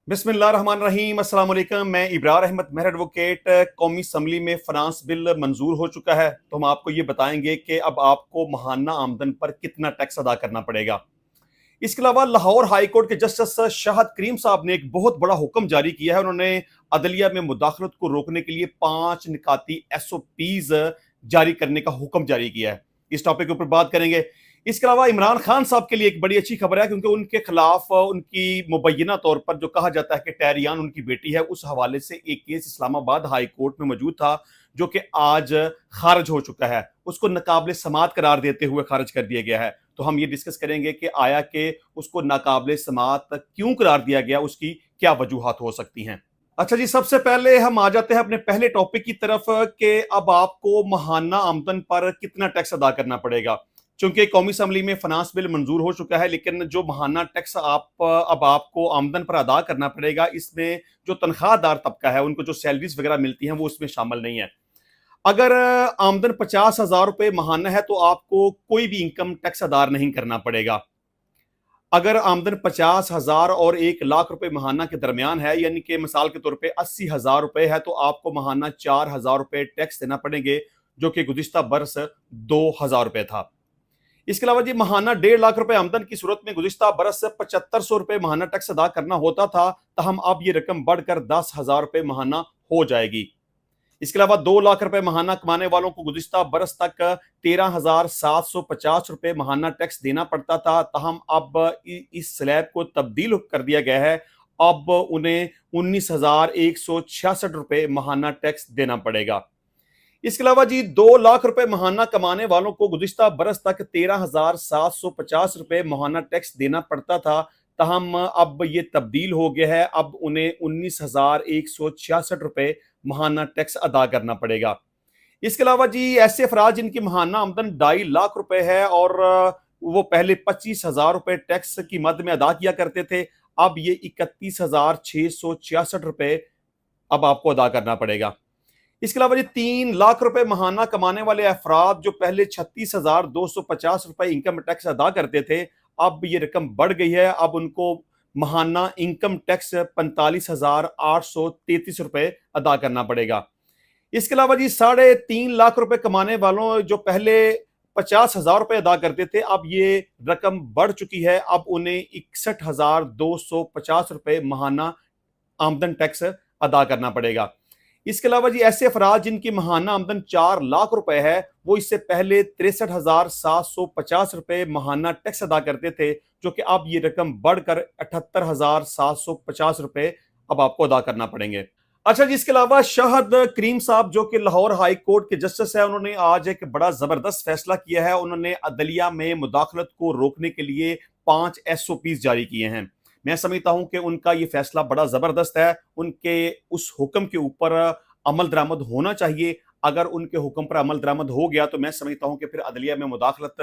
बिस्मिल्लाहिर्रहमानिर्रहीम अस्सलाम वालेकुम। मैं इब्रार अहमद मेहर एडवोकेट। कौमी असम्बली में फाइनेंस बिल मंजूर हो चुका है, तो हम आपको ये बताएंगे कि अब आपको माहाना आमदन पर कितना टैक्स अदा करना पड़ेगा। इसके अलावा लाहौर हाई कोर्ट के जस्टिस शाहद करीम साहब ने एक बहुत बड़ा हुक्म जारी किया है। उन्होंने अदलिया में मुदाखलत को रोकने के लिए 5 निकाती SOPs जारी करने का हुक्म जारी किया है। इस टॉपिक के ऊपर बात करेंगे। इसके अलावा इमरान खान साहब के लिए एक बड़ी अच्छी खबर है, क्योंकि उनके खिलाफ उनकी मुबैना तौर पर जो कहा जाता है कि टैरियान उनकी बेटी है, उस हवाले से एक केस इस्लामाबाद हाई कोर्ट में मौजूद था, जो कि आज खारिज हो चुका है। उसको नाकाबिल समात करार देते हुए खारिज कर दिया गया है। तो हम ये डिस्कस करेंगे कि आया कि उसको नाकाबिल समात क्यों करार दिया गया, उसकी क्या वजूहात हो सकती हैं। अच्छा जी, सबसे पहले हम आ जाते हैं अपने पहले टॉपिक की तरफ कि अब आपको माहाना आमदन पर कितना टैक्स अदा करना पड़ेगा। चूंकि कौमी असम्बली में फाइनेंस बिल मंजूर हो चुका है, लेकिन जो माहाना टैक्स अब आपको आमदन पर अदा करना पड़ेगा, इसमें जो तनख्वाहदार तबका है, उनको जो सैलरीज वगैरह मिलती हैं, वो उसमें शामिल नहीं है। अगर आमदन 50,000 रुपए माहाना है, तो आपको कोई भी इनकम टैक्स अदा नहीं करना पड़ेगा। अगर आमदन 50,000 और 1 लाख रुपए माहाना के दरमियान है, यानी कि मिसाल के तौर पे 80,000 रुपए है, तो आपको माहाना 4,000 रुपए टैक्स देना पड़ेंगे, जो कि गुज़िश्ता बरस 2,000 रुपए था। इसके अलावा जी, माहाना 1.5 लाख रुपए आमदन की सूरत में गुज़िश्ता बरस 7,500 रुपए माहाना टैक्स अदा करना होता था, तहम अब ये रकम बढ़कर 10,000 रुपए माहाना हो जाएगी। इसके अलावा 2 लाख रुपए माहाना कमाने वालों को गुज़िश्ता बरस तक 13,750 रुपए माहाना टैक्स देना पड़ता था, तहम अब इस स्लैब को तब्दील कर दिया गया है। अब उन्हें 19,166 रुपए माहाना टैक्स देना पड़ेगा। इसके अलावा जी, 2 लाख रुपए माहाना कमाने वालों को गुज़िश्ता बरस तक 13,750 रुपए माहाना टैक्स देना पड़ता था, तहम अब ये तब्दील हो गया है। अब उन्हें 19,166 रुपए माहाना टैक्स अदा करना पड़ेगा। इसके अलावा जी, ऐसे अफराद जिनकी माहाना आमदन 2.5 लाख रुपए है और वो पहले 25,000 रुपए टैक्स की मद में अदा किया करते थे, अब ये 31,666 रुपए अब आपको अदा करना पड़ेगा। इसके अलावा जी, 3 लाख रुपए माहाना कमाने वाले अफराद जो पहले 36,250 रुपए इनकम टैक्स अदा करते थे, अब ये रकम बढ़ गई है। अब उनको माहाना इनकम टैक्स 45,833 रुपए अदा करना पड़ेगा। इसके अलावा जी, 3.5 लाख रुपए कमाने वालों जो पहले 50,000 रुपए अदा करते थे, अब ये रकम बढ़ चुकी है। अब उन्हें 61,250 रुपए माहाना आमदन टैक्स अदा करना पड़ेगा। इसके अलावा जी, ऐसे अफराद जिनकी माहाना आमदन 4 लाख रुपए है, वो इससे पहले 63,750 रुपए माहाना टैक्स अदा करते थे, जो कि अब ये रकम बढ़कर 78,750 रुपए अब आपको अदा करना पड़ेंगे। अच्छा जी, इसके अलावा शाहद करीम साहब, जो कि लाहौर हाई कोर्ट के जस्टिस है, उन्होंने आज एक बड़ा जबरदस्त फैसला किया है। उन्होंने अदलिया में मुदाखलत को रोकने के लिए 5 SOPs जारी किए हैं। मैं समझता हूं कि उनका ये फैसला बड़ा जबरदस्त है। उनके उस हुक्म के ऊपर अमल दरामद होना चाहिए। अगर उनके हुक्म पर अमल दरामद हो गया, तो मैं समझता हूं कि फिर अदलिया में मुदाखलत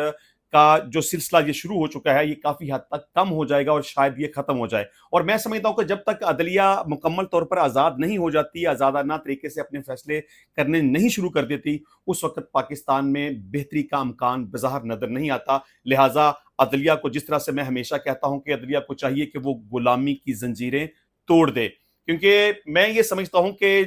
का जो सिलसिला ये शुरू हो चुका है, ये काफी हद तक कम हो जाएगा और शायद ये खत्म हो जाए। और मैं समझता हूं कि जब तक अदलिया मुकम्मल तौर पर आज़ाद नहीं हो जाती, आज़ादाना तरीके से अपने फैसले करने नहीं शुरू कर देती, उस वक्त पाकिस्तान में बेहतरी का अमकान बज़ाहिर नजर नहीं आता। लिहाजा अदलिया को, जिस तरह से मैं हमेशा कहता हूं कि अदलिया को चाहिए कि वो गुलामी की जंजीरें तोड़ दे, क्योंकि मैं ये समझता हूं कि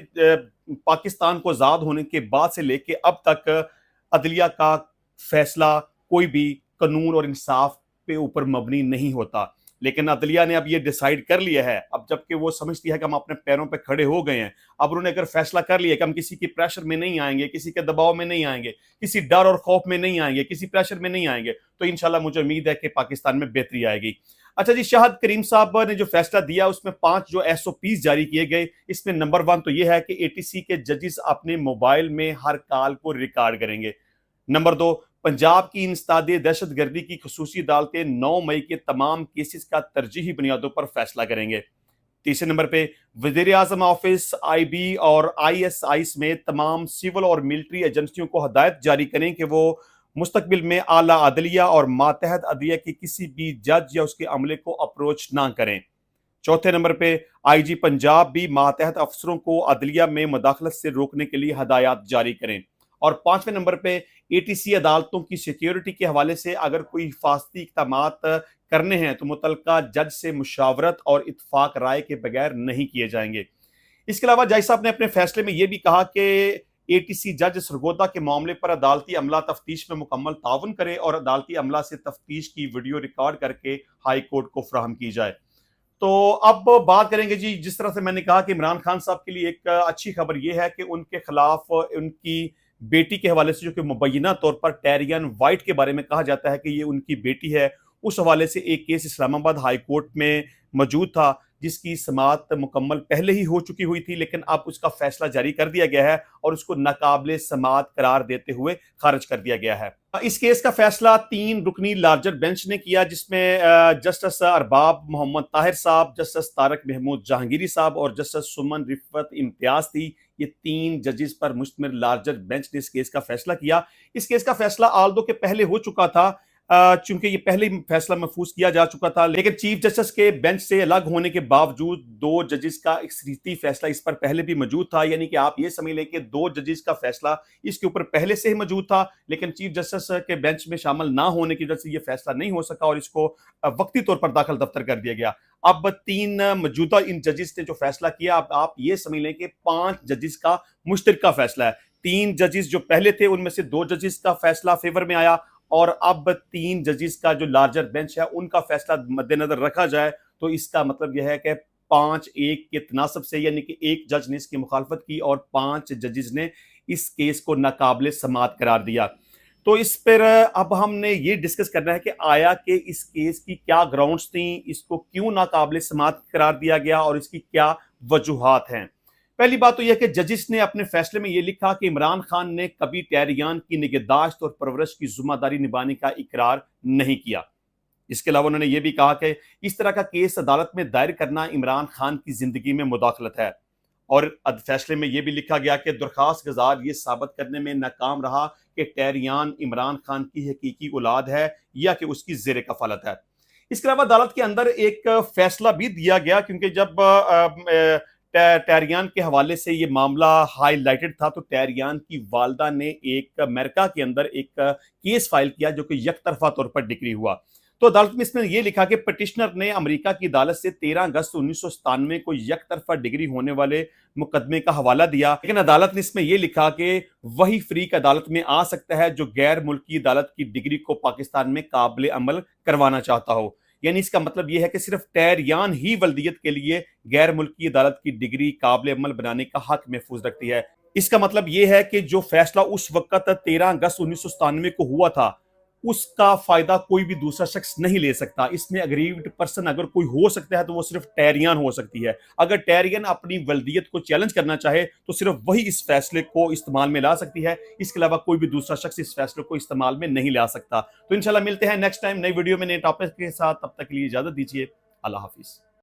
पाकिस्तान को आज़ाद होने के बाद से लेके अब तक अदलिया का फैसला कोई भी कानून और इंसाफ पे ऊपर मबनी नहीं होता। लेकिन अदलिया ने अब ये डिसाइड कर लिया है, अब जबकि वो समझती है कि हम अपने पैरों पे खड़े हो गए हैं, अब उन्होंने अगर फैसला कर लिया कि हम किसी की प्रेशर में नहीं आएंगे, किसी के दबाव में नहीं आएंगे, किसी डर और खौफ में नहीं आएंगे, किसी प्रेशर में नहीं आएंगे, तो इंशाल्लाह मुझे उम्मीद है कि पाकिस्तान में बेहतरी आएगी। अच्छा जी, शाहद करीम साहब ने जो फैसला दिया, उसमें 5 जो SOPs जारी किए गए, इसमें नंबर 1 तो यह है कि ATC के जजेस अपने मोबाइल में हर कॉल को रिकॉर्ड करेंगे। नंबर 2, पंजाब की इंसदादे दहशतगर्दी की खसूसी अदालतें 9 मई के तमाम केसेस का तरजीही बुनियादों पर फैसला करेंगे। तीसरे नंबर पे, वज़ीर आज़म ऑफिस, IB और ISI समेत तमाम सिविल और मिलिट्री एजेंसियों को हदायत जारी करें कि वो मुस्तकबिल में आला अदलिया और मातहत अदलिया के किसी भी जज या उसके अमले को अप्रोच ना करें। चौथे नंबर पे, IG पंजाब भी मातहत अफसरों को अदलिया में मुदाखलत से रोकने के लिए हदायत जारी करें। और 5वें नंबर पे, ATC अदालतों की सिक्योरिटी के हवाले से अगर कोई हिफाजती इक़दामात کرنے ہیں تو متعلقہ جج سے مشاورت اور اتفاق رائے کے بغیر نہیں کیے جائیں گے۔ اس کے علاوہ جج صاحب نے اپنے فیصلے میں یہ بھی کہا کہ اے ٹی سی جج سرگودا کے معاملے پر عدالتی عملہ تفتیش میں مکمل تعاون کرے اور عدالتی عملہ سے تفتیش کی ویڈیو ریکارڈ کر کے ہائی کورٹ کو فراہم کی جائے۔ تو اب بات کریں گے جی، جس طرح سے میں نے کہا کہ عمران خان صاحب کے لیے ایک اچھی خبر یہ ہے کہ ان کے خلاف ان کی بیٹی کے حوالے سے، جو کہ مبینہ طور پر ٹیریان وائٹ کے بارے میں کہا جاتا ہے کہ یہ ان کی بیٹی ہے، اس حوالے سے ایک کیس اسلام آباد ہائی کورٹ میں موجود تھا جس کی سماعت مکمل پہلے ہی ہو چکی ہوئی تھی، لیکن اب اس کا فیصلہ جاری کر دیا گیا ہے اور اس کو ناقابل سماعت قرار دیتے ہوئے خارج کر دیا گیا ہے۔ اس کیس کا فیصلہ 3 رکنی لارجر بینچ نے کیا، جس میں جسٹس ارباب محمد طاہر صاحب، جسٹس طارق محمود جہانگیری صاحب اور جسٹس سمن رفت امتیاز تھی۔ یہ 3 ججز پر مشتمل لارجر بینچ نے اس کیس کا فیصلہ کیا۔ اس کیس کا فیصلہ آلدو کے پہلے ہو چکا تھا، چونکہ یہ پہلے ہی فیصلہ محفوظ کیا جا چکا تھا، لیکن چیف جسٹس کے بینچ سے الگ ہونے کے باوجود 2 ججز کا اکثریتی فیصلہ اس پر پہلے بھی موجود تھا، یعنی کہ آپ یہ سمجھ لیں کہ 2 ججز کا فیصلہ اس کے اوپر پہلے سے ہی موجود تھا، لیکن چیف جسٹس کے بینچ میں شامل نہ ہونے کی وجہ سے یہ فیصلہ نہیں ہو سکا اور اس کو وقتی طور پر داخل دفتر کر دیا گیا۔ اب 3 موجودہ ان ججز نے جو فیصلہ کیا، اب آپ یہ سمجھ لیں کہ 5 ججز کا مشترکہ فیصلہ ہے۔ 3 ججز جو پہلے تھے ان میں سے 2 ججز کا فیصلہ فیور میں آیا، اور اب 3 ججز کا جو لارجر بینچ ہے ان کا فیصلہ مد نظر رکھا جائے تو اس کا مطلب یہ ہے کہ 5-1 کے تناسب سے، یعنی کہ ایک جج نے اس کی مخالفت کی اور 5 ججز نے اس کیس کو ناقابل سماعت قرار دیا۔ تو اس پر اب ہم نے یہ ڈسکس کرنا ہے کہ آیا کہ اس کیس کی کیا گراؤنڈز تھیں، اس کو کیوں ناقابل سماعت قرار دیا گیا اور اس کی کیا وجوہات ہیں۔ پہلی بات تو یہ کہ ججز نے اپنے فیصلے میں یہ لکھا کہ عمران خان نے کبھی ٹیریان کی نگہداشت اور پرورش کی ذمہ داری نبھانے کا اقرار نہیں کیا۔ اس کے علاوہ انہوں نے یہ بھی کہا کہ اس طرح کا کیس عدالت میں دائر کرنا عمران خان کی زندگی میں مداخلت ہے، اور فیصلے میں یہ بھی لکھا گیا کہ درخواست گزار یہ ثابت کرنے میں ناکام رہا کہ ٹیریان عمران خان کی حقیقی اولاد ہے یا کہ اس کی زیر کفالت ہے۔ اس کے علاوہ عدالت کے اندر ایک فیصلہ بھی دیا گیا، کیونکہ جب ٹیریان کے حوالے سے یہ معاملہ ہائی لائٹڈ تھا تو ٹیریان کی والدہ نے ایک امریکہ کے اندر ایک کیس فائل کیا جو کہ یک طرفہ طور پر ڈگری ہوا۔ تو عدالت میں اس میں یہ لکھا کہ پٹیشنر نے امریکہ کی عدالت سے 13 اگست 1997 کو یک طرفہ ڈگری ہونے والے مقدمے کا حوالہ دیا، لیکن عدالت نے اس میں یہ لکھا کہ وہی فریق عدالت میں آ سکتا ہے جو غیر ملکی عدالت کی ڈگری کو پاکستان میں قابل عمل کروانا چاہتا ہو۔ یعنی اس کا مطلب یہ ہے کہ صرف ٹیریان ہی ولدیت کے لیے غیر ملکی عدالت کی ڈگری قابل عمل بنانے کا حق محفوظ رکھتی ہے۔ اس کا مطلب یہ ہے کہ جو فیصلہ اس وقت 13 اگست 1997 کو ہوا تھا اس کا فائدہ کوئی بھی دوسرا شخص نہیں لے سکتا۔ اس میں اگریوڈ پرسن اگر کوئی ہو سکتا ہے تو وہ صرف ٹیریان ہو سکتی ہے۔ اگر ٹیریان اپنی ولدیت کو چیلنج کرنا چاہے تو صرف وہی اس فیصلے کو استعمال میں لا سکتی ہے، اس کے علاوہ کوئی بھی دوسرا شخص اس فیصلے کو استعمال میں نہیں لا سکتا۔ تو انشاءاللہ ملتے ہیں نیکسٹ ٹائم نئی ویڈیو میں نئے ٹاپک کے ساتھ، تب تک کے لیے اجازت دیجیے۔ اللہ حافظ۔